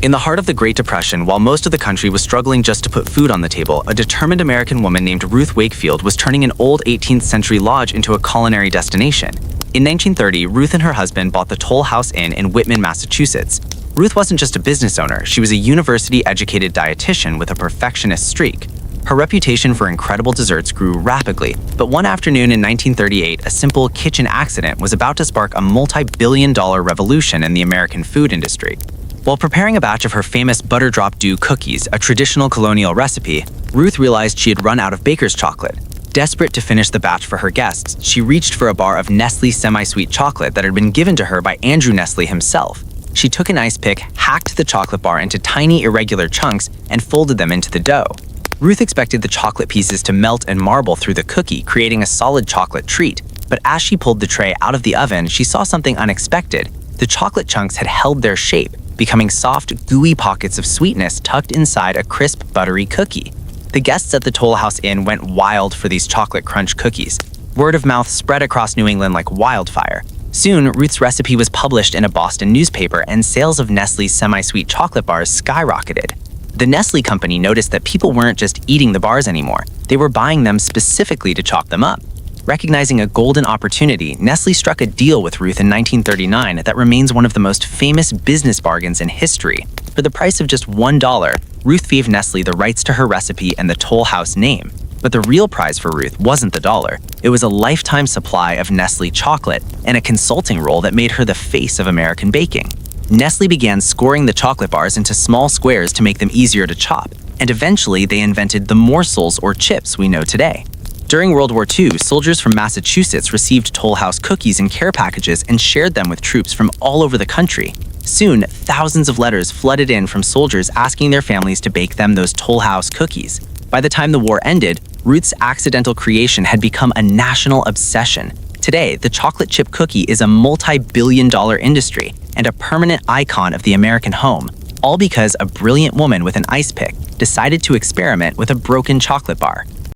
In the heart of the Great Depression, while most of the country was struggling just to put food on the table, a determined American woman named Ruth Wakefield was turning an old 18th century lodge into a culinary destination. In 1930, Ruth and her husband bought the Toll House Inn in Whitman, Massachusetts. Ruth wasn't just a business owner, she was a university-educated dietitian with a perfectionist streak. Her reputation for incredible desserts grew rapidly, but one afternoon in 1938, a simple kitchen accident was about to spark a multi-billion-dollar revolution in the American food industry. While preparing a batch of her famous butter drop dew cookies, a traditional colonial recipe, Ruth realized she had run out of baker's chocolate. Desperate to finish the batch for her guests, she reached for a bar of Nestlé semi-sweet chocolate that had been given to her by Andrew Nestlé himself. She took an ice pick, hacked the chocolate bar into tiny irregular chunks, and folded them into the dough. Ruth expected the chocolate pieces to melt and marble through the cookie, creating a solid chocolate treat. But as she pulled the tray out of the oven, she saw something unexpected. The chocolate chunks had held their shape, becoming soft, gooey pockets of sweetness tucked inside a crisp, buttery cookie. The guests at the Toll House Inn went wild for these chocolate crunch cookies. Word of mouth spread across New England like wildfire. Soon, Ruth's recipe was published in a Boston newspaper, and sales of Nestlé's semi-sweet chocolate bars skyrocketed. The Nestlé company noticed that people weren't just eating the bars anymore, they were buying them specifically to chop them up. Recognizing a golden opportunity, Nestlé struck a deal with Ruth in 1939 that remains one of the most famous business bargains in history. For the price of just $1, Ruth gave Nestlé the rights to her recipe and the Toll House name. But the real prize for Ruth wasn't the dollar. It was a lifetime supply of Nestlé chocolate and a consulting role that made her the face of American baking. Nestlé began scoring the chocolate bars into small squares to make them easier to chop, and eventually they invented the morsels or chips we know today. During World War II, soldiers from Massachusetts received Toll House cookies in care packages and shared them with troops from all over the country. Soon, thousands of letters flooded in from soldiers asking their families to bake them those Toll House cookies. By the time the war ended, Ruth's accidental creation had become a national obsession. Today, the chocolate chip cookie is a multi-billion-dollar industry and a permanent icon of the American home, all because a brilliant woman with an ice pick decided to experiment with a broken chocolate bar.